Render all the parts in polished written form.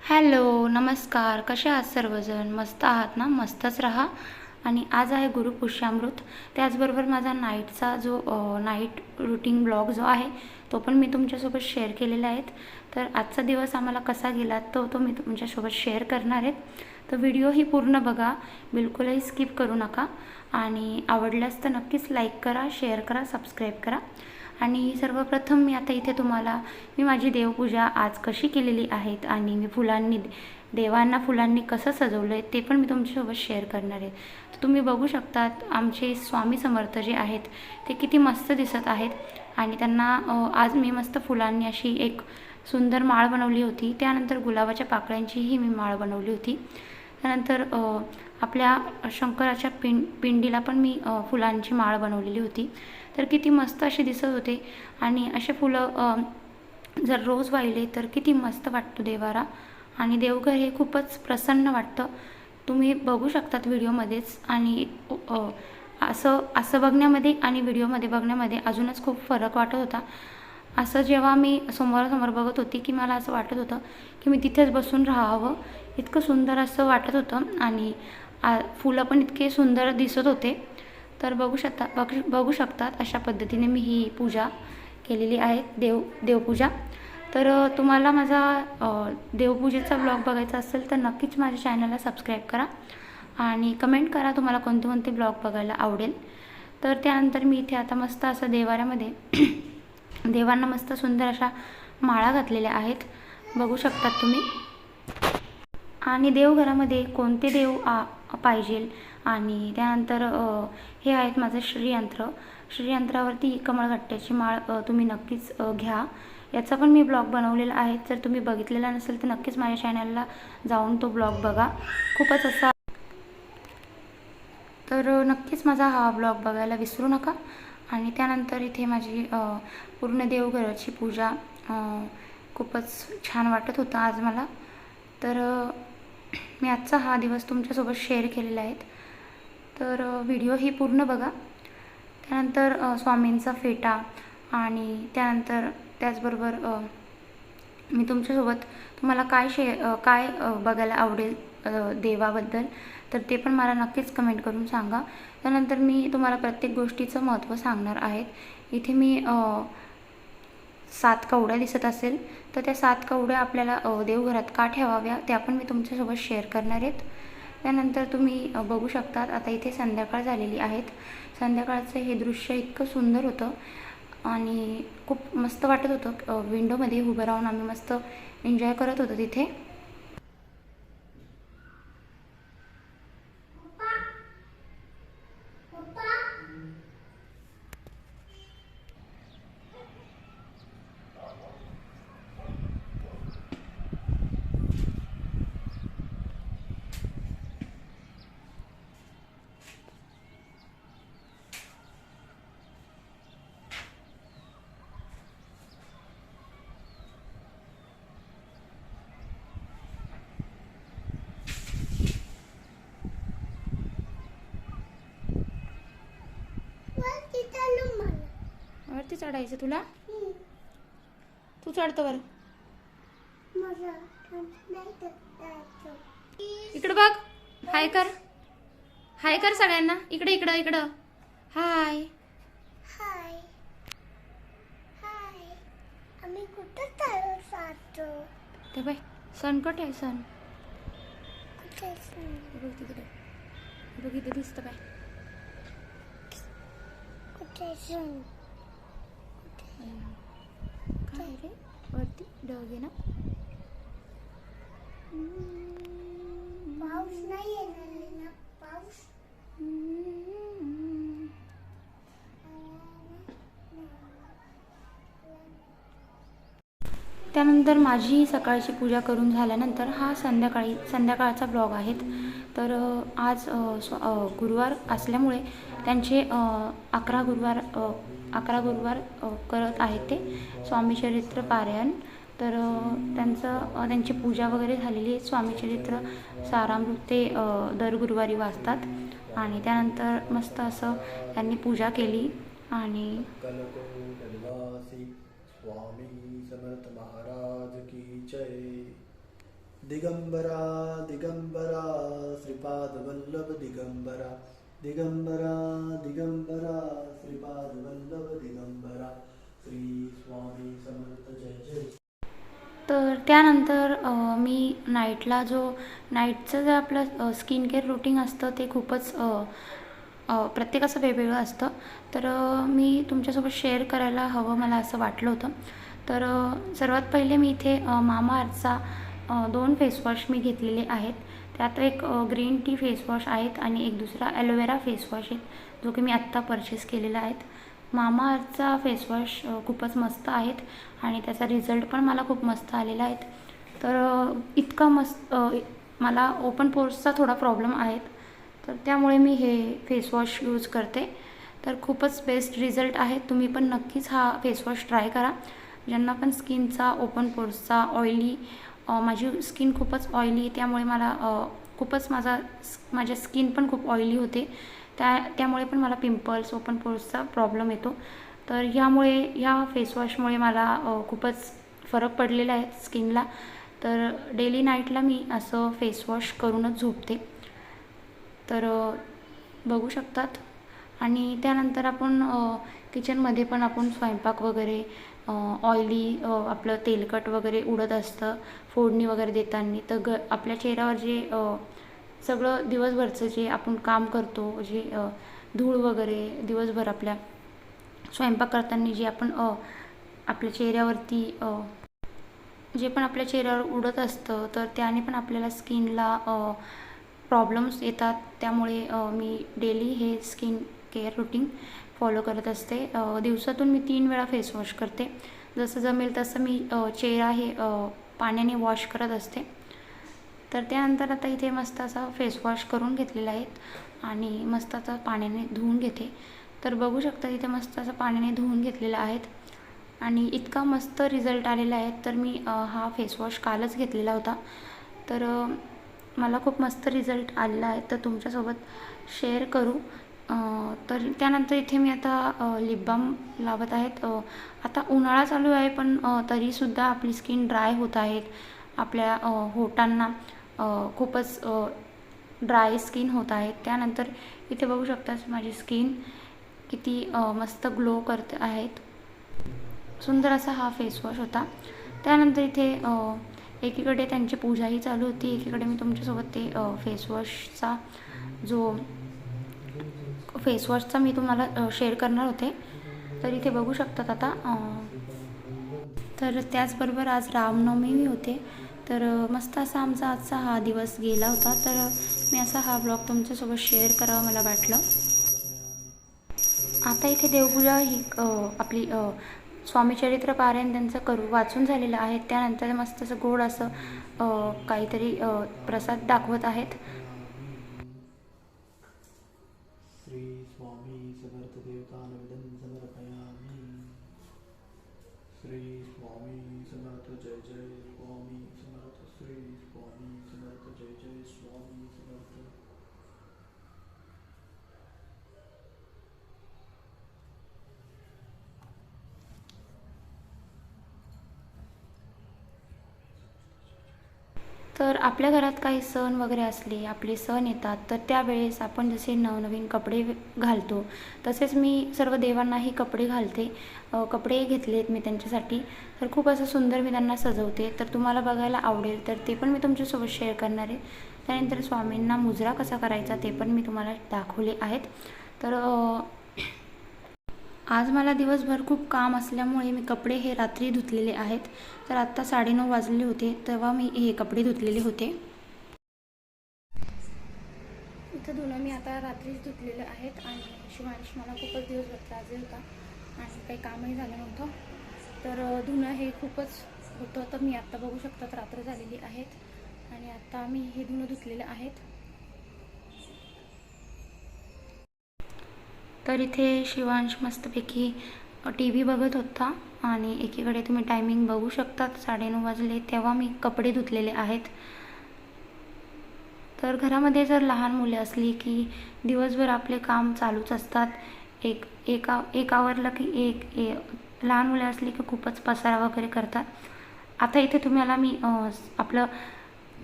Hello, नमस्कार. कसे आहात सर्वजण? मस्त आहात ना? मस्तच राहा. आणि आज आहे गुरुपुष्यामृत. त्याचबरोबर माझा नाईटचा जो नाईट रुटीन ब्लॉग जो आहे तो पण मी तुमच्यासोबत शेअर केलेला आहे. तर आजचा दिवस आम्हाला कसा गेला तो मी तुमच्यासोबत शेअर करणार आहे. तर व्हिडिओ ही पूर्ण बघा, बिलकुलही स्किप करू नका. आणि आवडल्यास तर नक्कीच लाईक करा, शेअर करा, सबस्क्राईब करा. आणि सर्वप्रथम मी आता इथे तुम्हाला माझी देवपूजा आज कशी केलेली आहेत आणि मी देवांना फुलांनी कसं सजवलं आहे ते पण मी तुमच्यासोबत शेअर करणार आहे. तर तुम्ही बघू शकतात आमचे स्वामी समर्थ जे आहेत ते किती मस्त दिसत आहेत. आणि त्यांना आज मी मस्त फुलांनी अशी एक सुंदर माळ बनवली होती. त्यानंतर गुलाबाच्या पाकळ्यांचीही मी माळ बनवली होती. त्यानंतर आपल्या शंकराच्या पिंडीला पण मी फुलांची माळ बनवलेली होती. तर किती मस्त असे दिसत होते. आणि असे फुलं जर रोज वाहिले तर किती मस्त वाटतो देवारा. आणि देवघर हे खूपच प्रसन्न वाटतं. तुम्ही बघू शकतात व्हिडिओमध्येच. आणि असं बघण्यामध्ये आणि व्हिडिओमध्ये बघण्यामध्ये अजूनच खूप फरक वाटत होता. असं जेव्हा मी समोरासमोर बघत होती की मला असं वाटत होतं की मी तिथेच बसून राहावं, इतकं सुंदर असं वाटत होतं. आणि फुलं पण इतके सुंदर दिसत होते. तर बघू शकतात अशा पद्धतीने मी ही पूजा केलेली आहे, देवपूजा. तर तुम्हाला माझा देवपूजेचा ब्लॉग बघायचा असेल तर नक्कीच माझ्या चॅनलला सबस्क्राईब करा आणि कमेंट करा तुम्हाला कोणते कोणते ब्लॉग बघायला आवडेल. तर त्यानंतर मी इथे आता मस्त असं देवाऱ्यामध्ये देवांना मस्त सुंदर अशा माळा घातलेल्या आहेत, बघू शकतात तुम्ही. आणि देवघरामध्ये कोणते देव पाहिजे. आणि त्यानंतर हे आहेत माझं श्रीयंत्र. श्रीयंत्रावरती कमळगट्ट्याची माळ तुम्ही नक्कीच घ्या. याचा पण मी ब्लॉग बनवलेला आहे. जर तुम्ही बघितलेला नसेल तर नक्कीच माझ्या चॅनलला जाऊन तो ब्लॉग बघा, खूपच असा. तर नक्कीच माझा हा ब्लॉग बघायला विसरू नका. आणि त्यानंतर इथे माझी पूर्ण देवघराची पूजा खूपच छान वाटत होतं आज मला. तर मी आजचा हा दिवस तुमच्यासोबत शेअर केलेला आहे. तर व्हिडिओ ही पूर्ण बघा. त्यानंतर स्वामींचा फेटा आणि त्यानंतर त्याचबरोबर मी तुमच्यासोबत तुम्हाला काय बघायला आवडेल देवाबद्दल तर ते पण मला नक्कीच कमेंट करून सांगा. त्यानंतर मी तुम्हाला प्रत्येक गोष्टीचं महत्त्व सांगणार आहे. इथे मी 7 कवड्या दिसत असेल तर त्या 7 कवड्या आपल्याला देवघरात का ठेवाव्या त्या पण मी तुमच्यासोबत शेअर करणार आहेत. त्यानंतर तुम्ही बघू शकतात आता इथे संध्याकाळ झालेली आहेत. संध्याकाळचं हे दृश्य इतकं सुंदर होतं आणि खूप मस्त वाटत होतं. विंडोमध्ये उभं राहून आम्ही मस्त एन्जॉय करत होतो तिथे. वरती चढायचं तुला? तू चढतो वर. इकडं बघ, हाय कर, हाय कर सगळ्यांना. इकडं इकडं इकडं हाय. हाय हाय. आम्ही कुठं चाललो जातो? ते बाय सनकट आहे. सन कुठे बघ तिकडे, बघ इथे दिसतं बाय. कुठे सण? काय रे वरती ढग आहे ना. पाऊस नाही येणार ना. पाऊस त्यानंतर माझी सकाळची पूजा करून झाल्यानंतर हा संध्याकाळचा ब्लॉग आहेत. तर आज गुरुवार असल्यामुळे त्यांचे 11 गुरुवार करत आहेत ते स्वामीचरित्र पारायण. तर त्यांची पूजा वगैरे झालेली आहे. स्वामीचरित्र सारामृत ते दर गुरुवारी वाचतात. आणि त्यानंतर मस्त असं त्यांनी पूजा केली. आणि स्वामी समर्थ महाराज की जय. दिगंबरा दिगंबरा श्रीपादवल्लभ दिगंबरा दिगंबरा दिगंबरा श्रीपादवल्लभ दिगंबरा श्री स्वामी समर्थ जय जय. तर त्यानंतर मी नाईटचं जे आपलं स्किन केअर रुटीन असतं ते खूपच प्रत्येकाचं वेगवेगळं असतं. तर मी तुमच्यासोबत शेअर करायला हवं मला असं वाटलं होतं. तर सर्वात पहिले मी इथे मामाअर्थचा 2 फेसवॉश मी घेतलेले आहेत. त्यात एक ग्रीन टी फेसवॉश आहेत आणि एक दुसरा ॲलोवेरा फेसवॉश आहे, जो की मी आत्ता परचेस केलेला आहे. मामाअर्थचा फेसवॉश खूपच मस्त आहेत आणि त्याचा रिझल्ट पण मला खूप मस्त आलेला आहे. तर इतका मस्त मला ओपन पोर्सचा थोडा प्रॉब्लेम आहे, तर त्यामुळे मी हे फेसवॉश यूज करते. तर खूपच बेस्ट रिझल्ट आहे. तुम्ही पण नक्कीच हा फेसवॉश ट्राय करा. ज्यांना पण स्किनचा ओपन पोर्सचा ऑइली, माझी स्किन खूपच ऑइली, त्यामुळे मला खूपच माझ्या स्किन पण खूप ऑइली होते. त्यामुळे पण मला पिंपल्स, ओपन पोर्सचा प्रॉब्लेम येतो. तर ह्या फेसवॉशमुळे मला खूपच फरक पडलेला आहे स्किनला. तर डेली नाईटला मी असं फेसवॉश करूनच झोपते. तर बघू शकतात. आणि त्यानंतर आपण किचनमध्ये पण आपण स्वयंपाक वगैरे ऑइली आपलं तेलकट वगैरे उडत असतं फोडणी वगैरे देताना. तर आपल्या चेहऱ्यावर जे सगळं दिवसभरचं जे आपण काम करतो, जे धूळ वगैरे दिवसभर आपल्या स्वयंपाक करताना जे आपण आपल्या चेहऱ्यावरती जे पण आपल्या चेहऱ्यावर उडत असतं, तर त्याने पण आपल्याला स्किनला प्रॉब्लेम्स येतात. त्यामुळे मी डेली हे स्किन केअर रुटीन फॉलो करत असते. दिवसातून मी 3 वेळा फेसवॉश करते. जसं जमेल तसं मी चेहरा हे पाण्याने वॉश करत असते. तर त्यानंतर आता इथे मस्त असा फेसवॉश करून घेतलेला आहे आणि मस्त आता पाण्याने धुवून घेते. तर बघू शकता इथे मस्त असं पाण्याने धुवून घेतलेलं आहेत आणि इतका मस्त रिझल्ट आलेला आहे. तर मी हा फेसवॉश कालच घेतलेला होता. तर मला खूप मस्त रिझल्ट आलेला आहे, तर तुमच्यासोबत शेअर करू. तर त्यानंतर इथे मी आता लिप बाम लावत आहेत. आता उन्हाळा चालू आहे, पण तरीसुद्धा आपली स्किन ड्राय होत आहेत. आपल्या होटांना खूपच ड्राय स्किन होत आहेत. त्यानंतर इथे बघू शकता माझी स्किन किती मस्त ग्लो करते आहेत. सुंदर असा हा फेसवॉश होता. त्यानंतर इथे एकीकडे त्यांची पूजाही चालू होती, एकीकडे मी तुमच्यासोबत ते फेसवॉशचा मी तुम्हाला शेअर करणार होते. तर इथे बघू शकतात आता. तर त्याचबरोबर आज रामनवमी होते. तर मस्त असा आमचा आजचा हा दिवस गेला होता. तर मी असा हा ब्लॉग तुमच्यासोबत शेअर करावा मला वाटलं. आता इथे देवपूजा ही आपली स्वामीचरित्र पारायण त्यांचं वाचून झालेलं आहे. त्यानंतर मस्त असं गोड असं काहीतरी प्रसाद दाखवत आहेत. श्री स्वामी समर्थ देवतानविदं समर्पयामि. श्री स्वामी समर्थ जय जय स्वामी समर्थ. श्री स्वामी समर्थ जय जय स्वामी समर्थ. तर आपल्या घरात काही सण वगैरे असले, आपले सण येतात, तर त्यावेळेस आपण जसे नवनवीन कपडे घालतो, तसेच मी सर्व देवांनाही कपडे घालते. कपडे घेतलेत मी त्यांच्यासाठी. तर खूप असं सुंदर मी त्यांना सजवते. तर तुम्हाला बघायला आवडेल, तर ते पण मी तुमच्यासोबत शेअर करणार आहे. त्यानंतर स्वामींना मुजरा कसा करायचा ते पण मी तुम्हाला दाखवले आहेत. तर आज मला दिवसभर खूप काम असल्यामुळे मी कपडे हे रात्री धुतलेले आहेत. तर आत्ता 9:30 वाजले होते, तेव्हा मी हे कपडे धुतलेले होते. इथं धुणं मी आता रात्रीच धुतलेलं आहेत आणि शिवांश मला खूपच दिवसभर त्रास देत होता आणि काही कामही झालं नव्हतं. तर धुणं हे खूपच होतं. तर मी आत्ता बघू शकतात रात्र झालेली आहेत आणि आत्ता मी हे धुणं धुतलेलं आहेत. तर इथे शिवांश मस्तपैकी TV बघत होता आणि एकीकडे तुम्ही टायमिंग बघू शकतात 9:30 वाजले, तेव्हा मी कपडे धुतलेले आहेत. तर घरामध्ये जर लहान मुले असली की दिवसभर आपले काम चालूच असतात. एक आवरलं की लहान मुले असली की खूपच पसारा वगैरे करतात. आता इथे तुम्हाला मी आपलं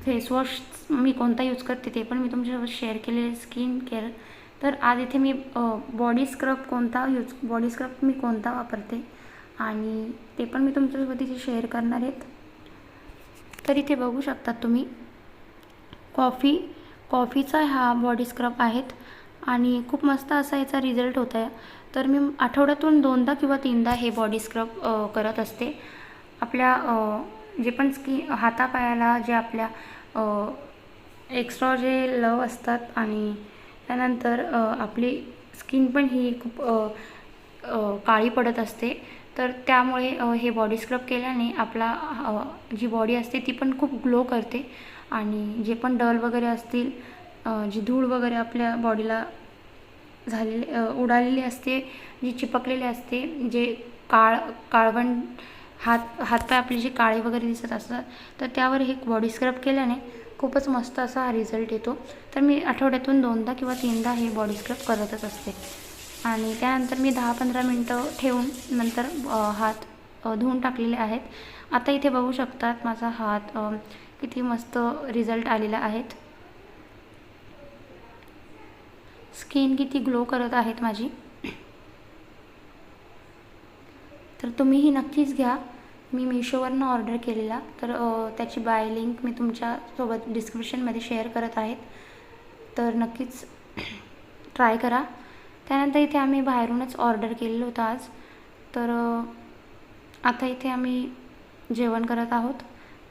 फेसवॉश मी कोणता यूज करते ते पण मी तुमच्यासोबत शेअर केलेले स्किन केअर. तर आज इथे मी बॉडी स्क्रब मी कोणता वापरते आणि ते पण मी तुमच्यासोबत इथे शेअर करणार आहेत. तर इथे बघू शकतात तुम्ही कॉफीचा हा बॉडी स्क्रब आहेत आणि खूप मस्त असा याचा रिझल्ट होत आहे. तर मी आठवड्यातून 2दा किंवा 3दा हे बॉडी स्क्रब करत असते. आपल्या जे पण हातापायाला जे आपल्या एक्स्ट्रा जे लव असतात आणि त्यानंतर आपली स्किन पण ही खूप काळी पडत असते. तर त्यामुळे हे बॉडी स्क्रब केल्याने आपला जी बॉडी असते ती पण खूप ग्लो करते आणि जे पण डल वगैरे असतील, जी धूळ वगैरे आपल्या बॉडीला उडालेली असते, जी चिपकलेली असते, जे काळवंड हातपाय आपले जे काळे वगैरे दिसत असतात, तर त्यावर हे बॉडी स्क्रब केल्याने खूपच मस्त असा हा रिझल्ट येतो. तर मी आठवड्यातून 2दा किंवा 3दा हे बॉडी स्क्रब करतच असते आणि त्यानंतर मी 10-15 मिनटं ठेवून नंतर हात धुवून टाकलेले आहेत. आता इथे बघू शकतात माझा हात किती मस्त रिझल्ट आलेला आहेत. स्किन किती ग्लो करत आहेत माझी. तर तुम्हीही नक्कीच घ्या. मी मिशोवरनं ऑर्डर केलेला, तर त्याची बाय लिंक मी तुमच्यासोबत डिस्क्रिप्शनमध्ये शेअर करत आहेत. तर नक्कीच ट्राय करा. त्यानंतर इथे आम्ही बाहेरूनच ऑर्डर केलेलं होतं आज. तर आता इथे आम्ही जेवण करत आहोत.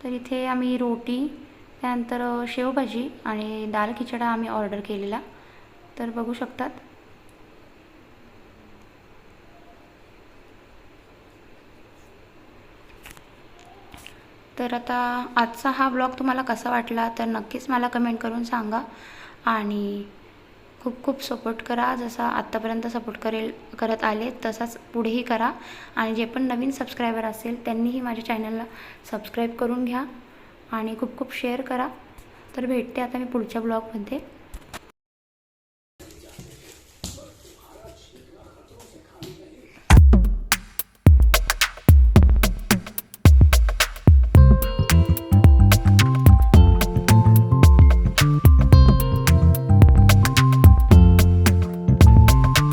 तर इथे आम्ही रोटी, त्यानंतर शेवभाजी आणि दाल खिचडा आम्ही ऑर्डर केलेला. तर बघू शकतात. तर आता आजचा हा ब्लॉग तुम्हाला कसा वाटला तर नक्कीच मला कमेंट करून सांगा आणि खूप खूप सपोर्ट करा. जसा आत्तापर्यंत सपोर्ट करत आले तसाच पुढेही करा आणि जे पण नवीन सबस्क्रायबर असेल त्यांनीही माझ्या चॅनलला सबस्क्राईब करून घ्या आणि खूप खूप शेअर करा. तर भेटते आता मी पुढच्या ब्लॉगमध्ये.